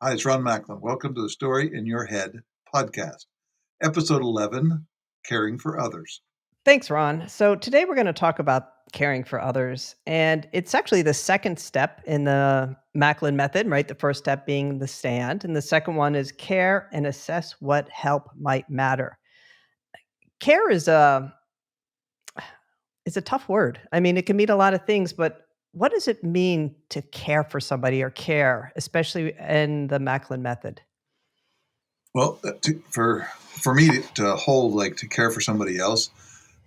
Hi, it's Ron Macklin. Welcome to the Story in Your Head podcast, episode 11, Caring for Others. Thanks, Ron. So today we're going to talk about caring for others. And it's actually the second step in the Macklin Method, right? The first step being the stand. And the second one is care and assess what help might matter. Care is a tough word. I mean, it can mean a lot of things, but what does it mean to care for somebody or care, especially in the Macklin Method? Well, for me to hold to care for somebody else,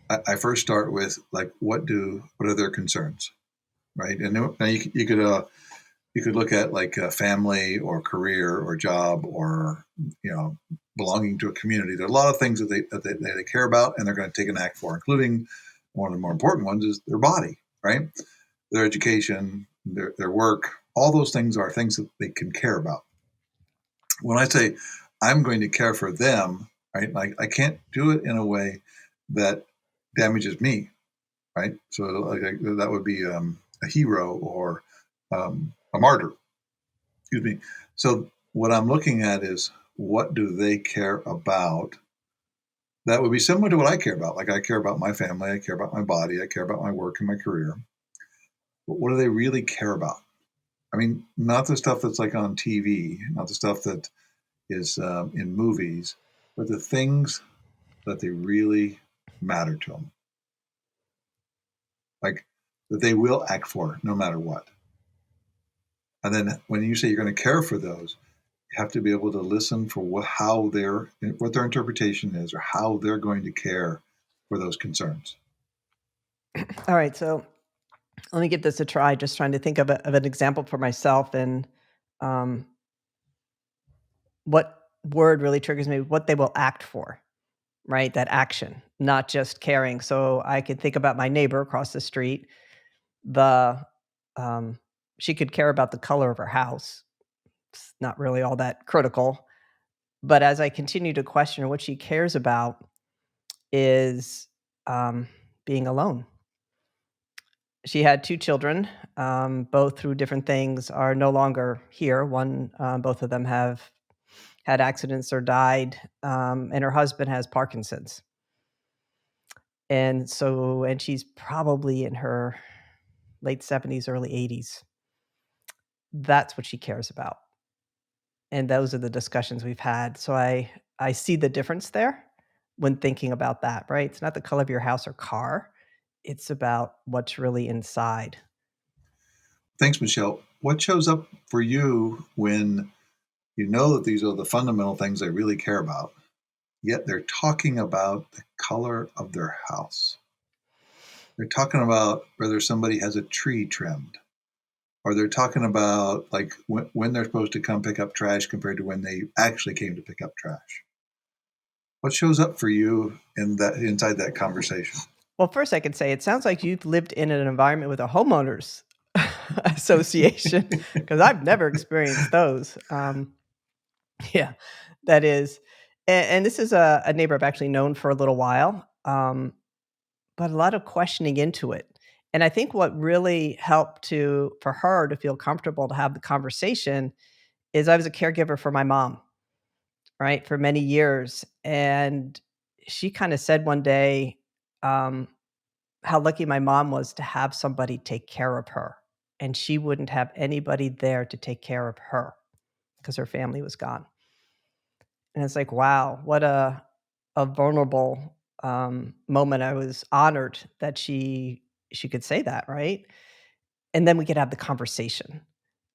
I first start with what are their concerns, right? And now you could look at family or career or job or belonging to a community. There are a lot of things that they care about and they're going to take an act for, including one of the more important ones is their body, right? Their education, their work, all those things are things that they can care about. When I say I'm going to care for them, right, I can't do it in a way that damages me, right? So that would be a hero or a martyr, excuse me. So what I'm looking at is what do they care about that would be similar to what I care about. Like I care about my family, I care about my body, I care about my work and my career. But what do they really care about? I mean, not the stuff that's like on TV, not the stuff that is in movies, but the things that they really matter to them, like that they will act for no matter what. And then when you say you're going to care for those, you have to be able to listen for what their interpretation is or how they're going to care for those concerns. All right. So let me give this a try, just trying to think of an example for myself and um, what word really triggers me, what they will act for, right? That action, not just caring. So I could think about my neighbor across the street. The um, She could care about the color of her house. It's not really all that critical. But as I continue to question her, what she cares about is being alone. She had 2 children, both through different things, are no longer here. Both of them have had accidents or died, and her husband has Parkinson's. And she's probably in her late 70s, early 80s. That's what she cares about, and those are the discussions we've had. So I see the difference there when thinking about that, right? It's not the color of your house or car, it's about what's really inside. Thanks, Michelle. What shows up for you when you know that these are the fundamental things they really care about, yet they're talking about the color of their house? They're talking about whether somebody has a tree trimmed, or they're talking about when they're supposed to come pick up trash compared to when they actually came to pick up trash. What shows up for you inside that conversation? Well, first I could say it sounds like you've lived in an environment with a homeowners association, because 'cause I've never experienced those. Yeah, that is and this is a neighbor I've actually known for a little while, but a lot of questioning into it. And I think what really helped for her to feel comfortable to have the conversation is I was a caregiver for my mom, right, for many years, and she kinda said one day, um how lucky my mom was to have somebody take care of her, and she wouldn't have anybody there to take care of her because her family was gone. And it's like, wow, what a vulnerable, moment. I was honored that she could say that, right? And then we could have the conversation.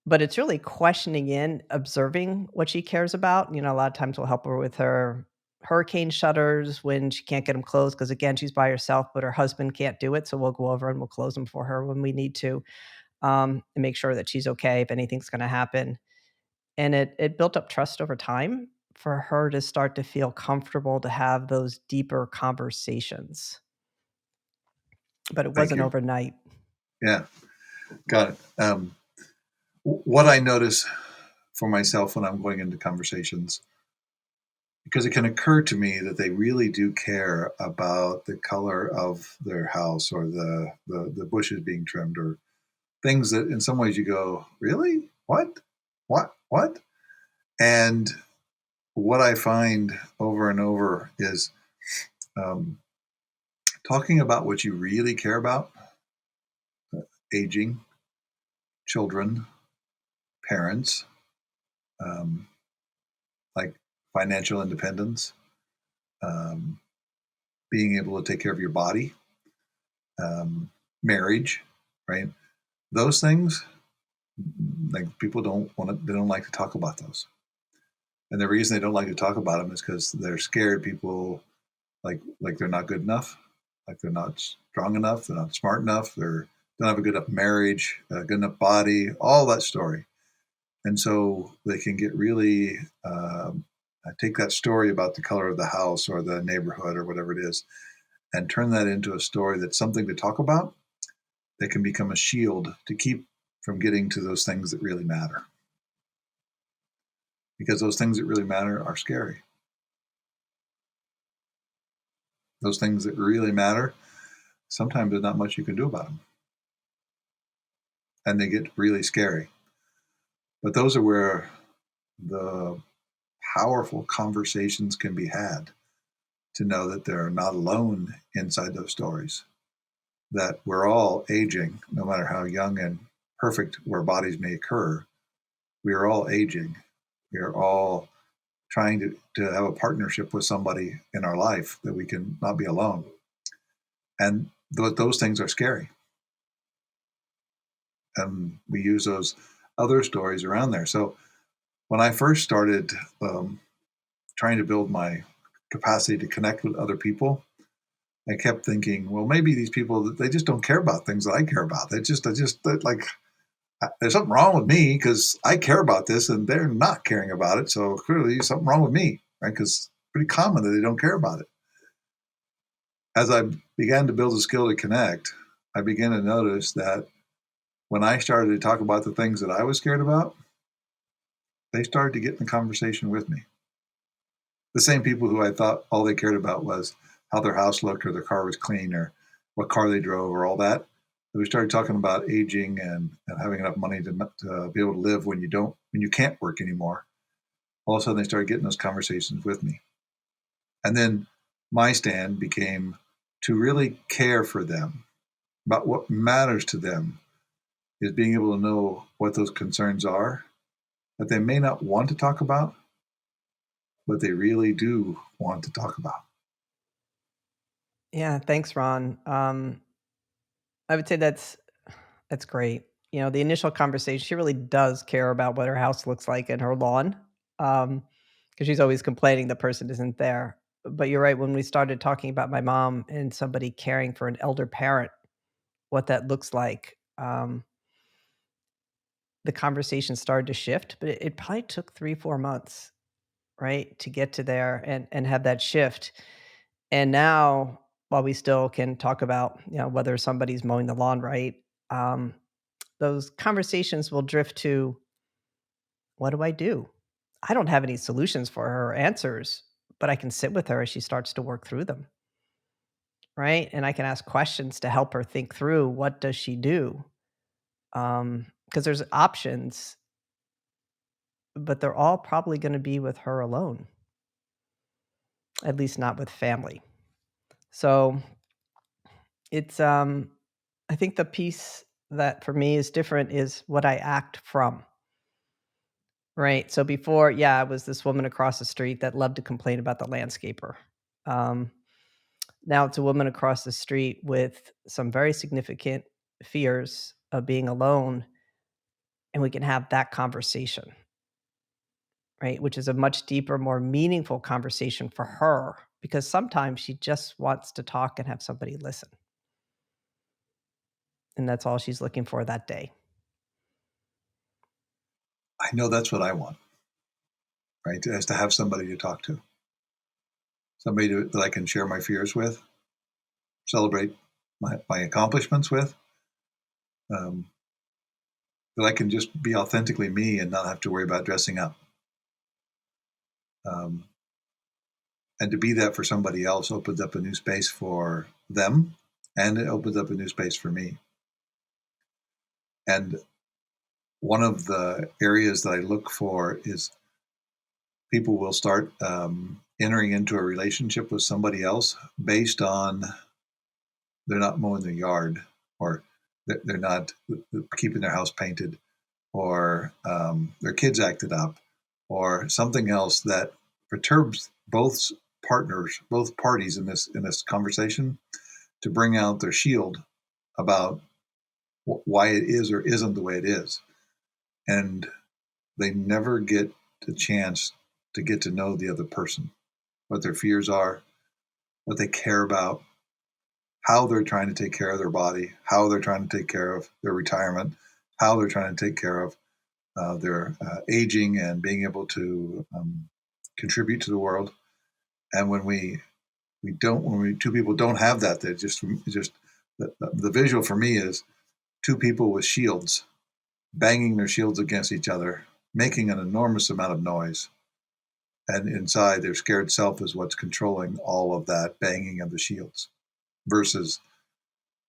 But it's really questioning in, observing what she cares about. A lot of times we'll help her with her hurricane shutters when she can't get them closed because, again, she's by herself, but her husband can't do it. So we'll go over and we'll close them for her when we need to, and make sure that she's okay if anything's going to happen. And it built up trust over time for her to start to feel comfortable to have those deeper conversations. But it Thank wasn't you. overnight. Yeah, got it. What I notice for myself when I'm going into conversations, because it can occur to me that they really do care about the color of their house or the bushes being trimmed or things that in some ways you go, really? What? What? And what I find over and over is um, talking about what you really care about, aging, children, parents, um, like financial independence, um, being able to take care of your body, um, marriage, right? Those things, like people don't want to, they don't like to talk about those. And the reason they don't like to talk about them is because they're scared people like they're not good enough, like they're not strong enough, they're not smart enough, they're don't have a good enough marriage, a good enough body, all that story. And so they can get really take that story about the color of the house or the neighborhood or whatever it is, and turn that into a story that's something to talk about that can become a shield to keep from getting to those things that really matter. Because those things that really matter are scary. Those things that really matter, sometimes there's not much you can do about them, and they get really scary. But those are where the powerful conversations can be had to know that they're not alone inside those stories, that we're all aging, no matter how young and perfect our bodies may occur. We are all aging. We are all trying to have a partnership with somebody in our life that we can not be alone. And those things are scary. And we use those other stories around there. So when I first started trying to build my capacity to connect with other people, I kept thinking, well, maybe these people they just don't care about things that I care about. I just like there's something wrong with me because I care about this and they're not caring about it. So clearly, there's something wrong with me, right? Because it's pretty common that they don't care about it. As I began to build a skill to connect, I began to notice that when I started to talk about the things that I was scared about, they started to get in the conversation with me. The same people who I thought all they cared about was how their house looked or their car was clean or what car they drove or all that. We started talking about aging and having enough money to be able to live when you can't work anymore. All of a sudden, they started getting those conversations with me. And then my stand became to really care for them about what matters to them is being able to know what those concerns are that they may not want to talk about, but they really do want to talk about. Yeah, thanks, Ron. I would say that's great. You know, the initial conversation, she really does care about what her house looks like and her lawn, because she's always complaining the person isn't there. But you're right, when we started talking about my mom and somebody caring for an elder parent, what that looks like, the conversation started to shift, but it probably took 3, 4 months, right, to get to there and have that shift. And now, while we still can talk about, you know, whether somebody's mowing the lawn right, um, those conversations will drift to, "What do I do?" I don't have any solutions for her or answers, but I can sit with her as she starts to work through them, right? And I can ask questions to help her think through what does she do? Because there's options, but they're all probably gonna be with her alone, at least not with family. So, it's, I think the piece that for me is different is what I act from, right? So before, yeah, it was this woman across the street that loved to complain about the landscaper. Um, Now it's a woman across the street with some very significant fears of being alone, and we can have that conversation, right? Which is a much deeper, more meaningful conversation for her because sometimes she just wants to talk and have somebody listen. And that's all she's looking for that day. I know that's what I want, right? Is to have somebody to talk to, that I can share my fears with, celebrate my accomplishments with, um, that I can just be authentically me and not have to worry about dressing up. Um, and to be that for somebody else opens up a new space for them, and it opens up a new space for me. And one of the areas that I look for is people will start entering into a relationship with somebody else based on they're not mowing their yard, or they're not keeping their house painted, or their kids acted up, or something else that perturbs both partners, both parties in this conversation, to bring out their shield about why it is or isn't the way it is, and they never get the chance to get to know the other person, what their fears are, what they care about, how they're trying to take care of their body, how they're trying to take care of their retirement, how they're trying to take care of their aging and being able to contribute to the world. And when we two people don't have that, they just the visual for me is two people with shields banging their shields against each other, making an enormous amount of noise. And inside, their scared self is what's controlling all of that banging of the shields, versus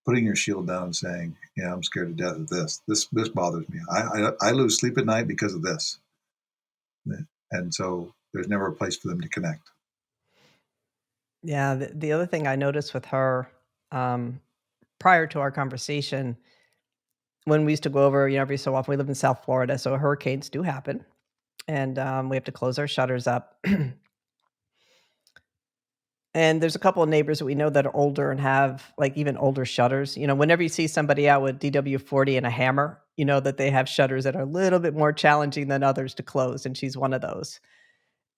putting your shield down and saying, "Yeah, I'm scared to death of this. This bothers me. I lose sleep at night because of this." And so there's never a place for them to connect. Yeah, the other thing I noticed with her, um, prior to our conversation, when we used to go over, every so often we live in South Florida, so hurricanes do happen, and, we have to close our shutters up. And there's a couple of neighbors that we know that are older and have, like, even older shutters. Whenever you see somebody out with DW40 and a hammer, you know that they have shutters that are a little bit more challenging than others to close, and she's one of those.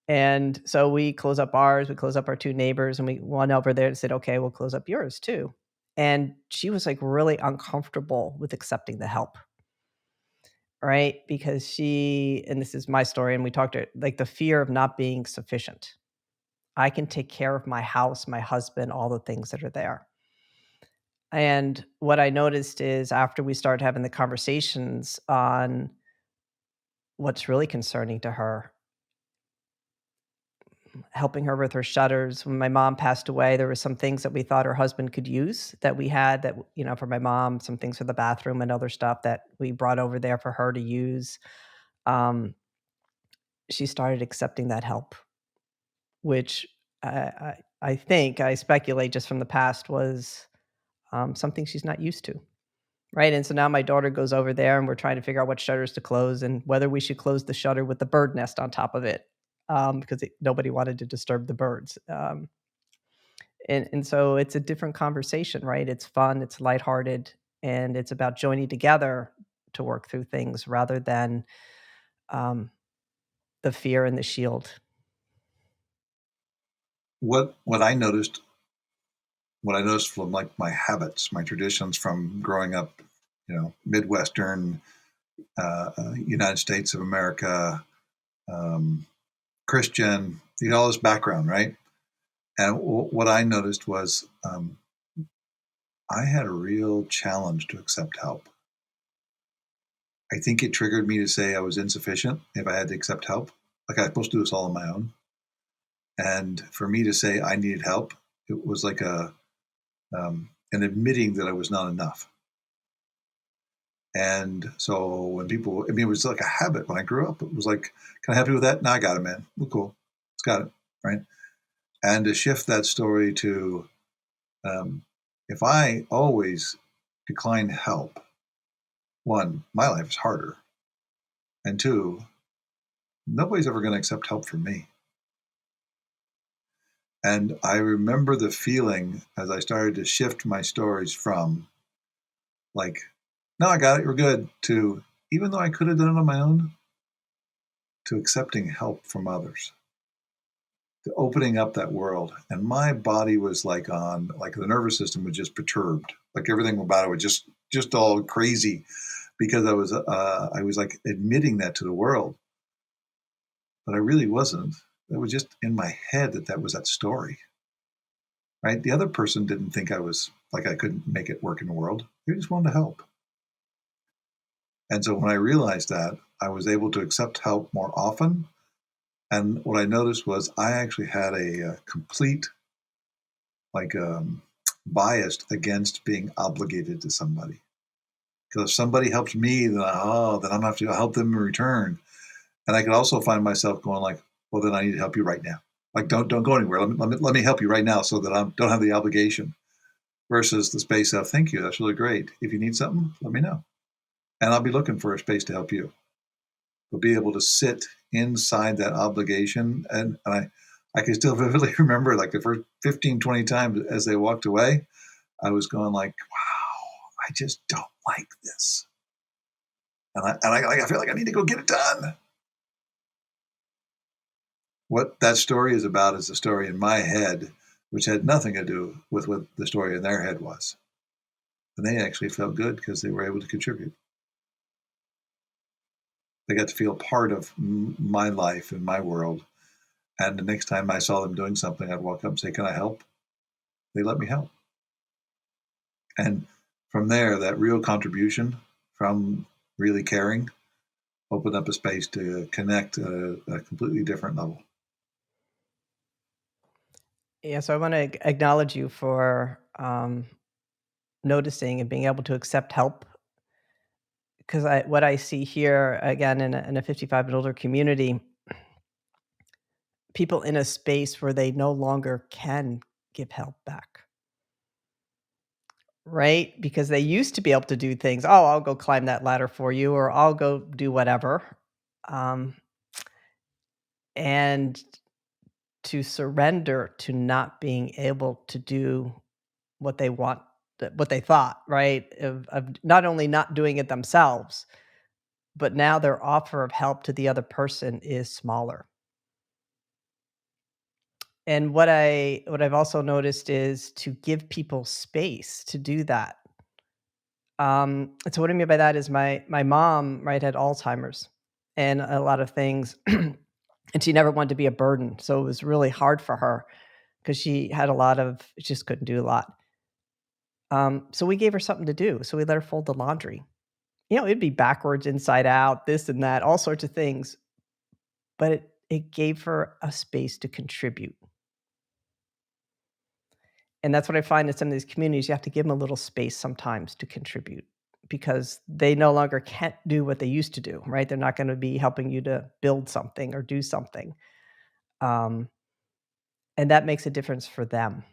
And so we close up ours, we close up our 2 neighbors, and we went over there and said, "Okay, we'll close up yours too." And she was, like, really uncomfortable with accepting the help, right? Because and this is my story, and we talked to like, the fear of not being sufficient. I can take care of my house, my husband, all the things that are there. And what I noticed is after we started having the conversations on what's really concerning to her, helping her with her shutters. When my mom passed away, there were some things that we thought her husband could use that we had that, for my mom, some things for the bathroom and other stuff that we brought over there for her to use. Um, she started accepting that help, which I think, I speculate just from the past, was something she's not used to. Right, and so now my daughter goes over there, and we're trying to figure out what shutters to close and whether we should close the shutter with the bird nest on top of it, because nobody wanted to disturb the birds, and so it's a different conversation, right? It's fun, it's lighthearted, and it's about joining together to work through things rather than, um, the fear and the shield. What I noticed, what I noticed from like my habits, my traditions from growing up, Midwestern United States of America, um, Christian, all this background, right? And what I noticed was I had a real challenge to accept help. I think it triggered me to say I was insufficient if I had to accept help. Like I was supposed to do this all on my own. And for me to say I needed help, it was like an admitting that I was not enough. And so when people, I mean, it was like a habit when I grew up. It was like, "Can I help you with that?" "No, I got it, man. We're cool. It's got it." Right. And to shift that story to, um, if I always decline help, one, my life is harder. And two, nobody's ever going to accept help from me. And I remember the feeling as I started to shift my stories from like, "No, I got it. We're good," to, even though I could have done it on my own, to accepting help from others, to opening up that world. And my body was like the nervous system was just perturbed. Like everything about it was just all crazy because I was like admitting that to the world, but I really wasn't. It was just in my head that was that story, right? The other person didn't think I was like I couldn't make it work in the world. They just wanted to help. And so when I realized that, I was able to accept help more often. And what I noticed was I actually had a complete like bias against being obligated to somebody. Because if somebody helps me, then I'm gonna have to help them in return. And I could also find myself going like, well, then I need to help you right now. Like, don't go anywhere. Let me help you right now so that I don't have the obligation. Versus the space of, thank you, that's really great. If you need something, let me know, and I'll be looking for a space to help you. But be able to sit inside that obligation, and I can still vividly remember like the first 15, 20 times as they walked away, I was going like, wow, I just don't like this, and I feel like I need to go get it done. What that story is about is a story in my head, which had nothing to do with what the story in their head was. And they actually felt good because they were able to contribute. They got to feel part of my life and my world. And the next time I saw them doing something, I'd walk up and say, "Can I help?" They let me help. And from there, that real contribution from really caring opened up a space to connect at a completely different level. Yeah, so I want to acknowledge you for noticing and being able to accept help, because what I see here again in a 55 and older community, people in a space where they no longer can give help back, right? Because they used to be able to do things. Oh, I'll go climb that ladder for you, or I'll go do whatever. Um, and to surrender to not being able to do what they want, what they thought, right? Of not only not doing it themselves, but now their offer of help to the other person is smaller. And what I've also noticed is to give people space to do that. So what I mean by that is my mom, right, had Alzheimer's and a lot of things, and she never wanted to be a burden. So it was really hard for her because she just couldn't do a lot. So we gave her something to do. So we let her fold the laundry. It'd be backwards, inside out, this and that, all sorts of things, but it gave her a space to contribute. And that's what I find in some of these communities, you have to give them a little space sometimes to contribute because they no longer can't do what they used to do, right? They're not gonna be helping you to build something or do something. Um, and that makes a difference for them.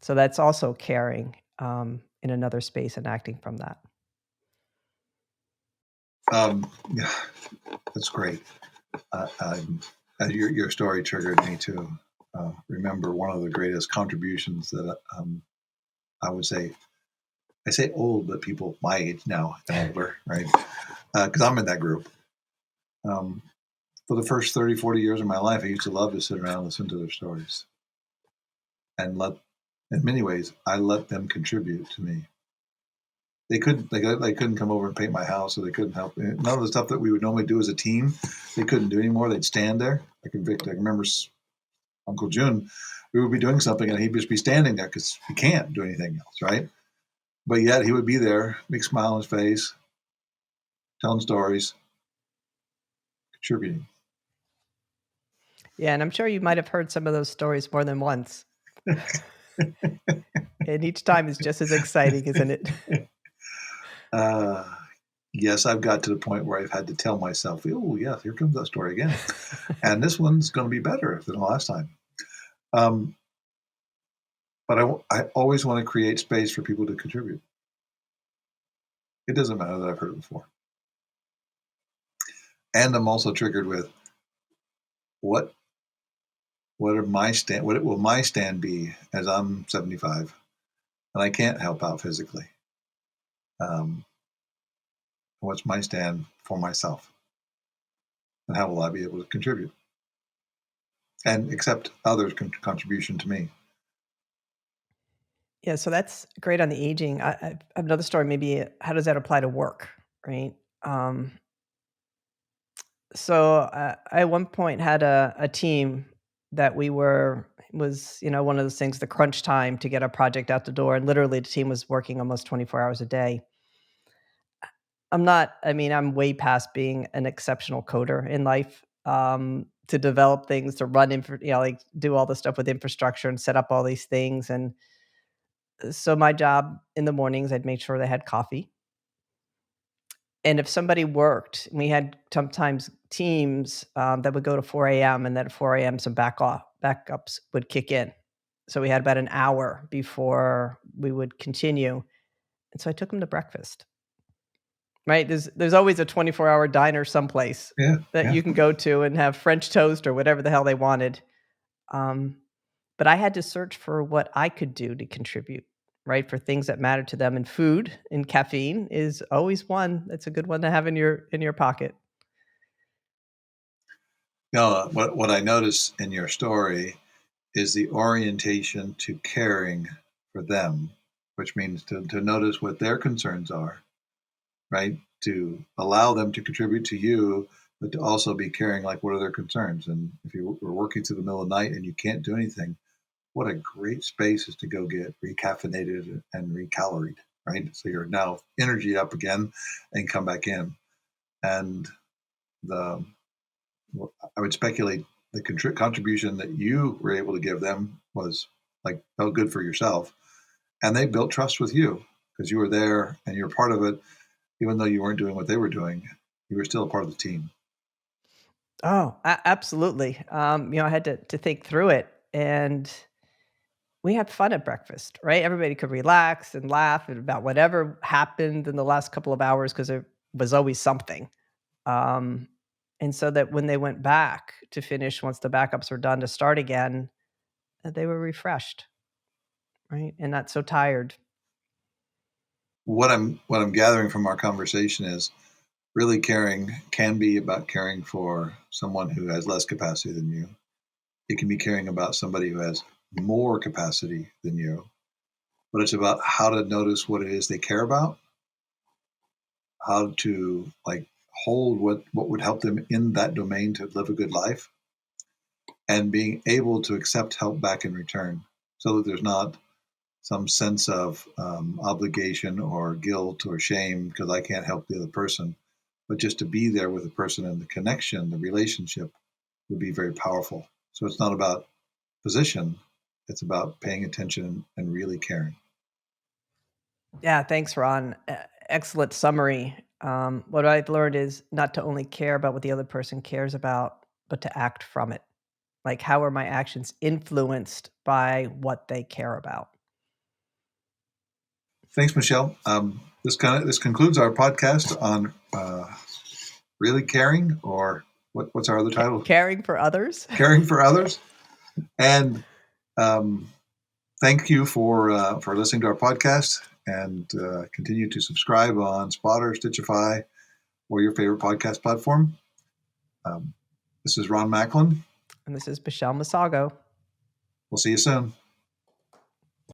So that's also caring, in another space and acting from that. Yeah, that's great. Uh, um, your story triggered me to remember one of the greatest contributions that I would say. I say old, but people my age now and older, right? Because I'm in that group. Um, for the first 30, 40 years of my life, I used to love to sit around and listen to their stories and in many ways, I let them contribute to me. They couldn't come over and paint my house, or they couldn't help. None of the stuff that we would normally do as a team, they couldn't do anymore. They'd stand there. I remember Uncle June. We would be doing something, and he'd just be standing there because he can't do anything else, right? But yet he would be there, big smile on his face, telling stories, contributing. Yeah, and I'm sure you might have heard some of those stories more than once, and each time is just as exciting, isn't it? Uh, yes, I've got to the point where I've had to tell myself, "Oh, yeah, here comes that story again," and this one's going to be better than the last time. Um, but I always want to create space for people to contribute. It doesn't matter that I've heard it before. And I'm also triggered with what what will my stand be as I'm 75 and I can't help out physically. Um, what's my stand for myself, and how will I be able to contribute and accept others' contribution to me? Yeah, so that's great on the aging. I have another story, maybe how does that apply to work, right? Um, I at one point had a team that we were was, one of those things, the crunch time to get a project out the door, and literally the team was working almost 24 hours a day. I'm way past being an exceptional coder in life, to develop things, to run like, do all the stuff with infrastructure and set up all these things, and so my job in the mornings, I'd make sure they had coffee. And if somebody worked, we had sometimes teams that would go to 4 a.m. and then at 4 a.m. some backups would kick in. So we had about an hour before we would continue. And so I took them to breakfast. Right? There's always a 24-hour diner someplace Yeah, that yeah. you can go to and have French toast or whatever the hell they wanted. Um, but I had to search for what I could do to contribute, right? For things that matter to them, and food and caffeine is always one that's a good one to have in your pocket. No, what I notice in your story is the orientation to caring for them, which means to notice what their concerns are, right? To allow them to contribute to you, but to also be caring, like, what are their concerns? And if you were working through the middle of the night and you can't do anything, what a great space is to go get recaffeinated and recaloried, right? So you're now energy up again and come back in. And the I would speculate the contribution that you were able to give them was, like, felt good for yourself, and they built trust with you because you were there and you're part of it, even though you weren't doing what they were doing. You were still a part of the team. Oh, absolutely. I had to think through it, and we had fun at breakfast, right? Everybody could relax and laugh about whatever happened in the last couple of hours because there was always something. Um, and so that when they went back to finish, once the backups were done to start again, they were refreshed, right? And not so tired. What I'm gathering from our conversation is really caring can be about caring for someone who has less capacity than you. It can be caring about somebody who has more capacity than you, but it's about how to notice what it is they care about, how to, like, hold what would help them in that domain to live a good life, and being able to accept help back in return, so that there's not some sense of obligation or guilt or shame because I can't help the other person, but just to be there with the person, and the connection, the relationship would be very powerful. So it's not about position, it's about paying attention and really caring. Yeah, thanks, Ron. Excellent summary. What I've learned is not to only care about what the other person cares about, but to act from it. Like, how are my actions influenced by what they care about? Thanks, Michelle. This concludes our podcast on really caring, or what's our other title? Caring for others. Caring for others. And um, thank you for listening to our podcast, and continue to subscribe on Spotter, Stitchify, or your favorite podcast platform. This is Ron Macklin. And this is Michelle Masago. We'll see you soon.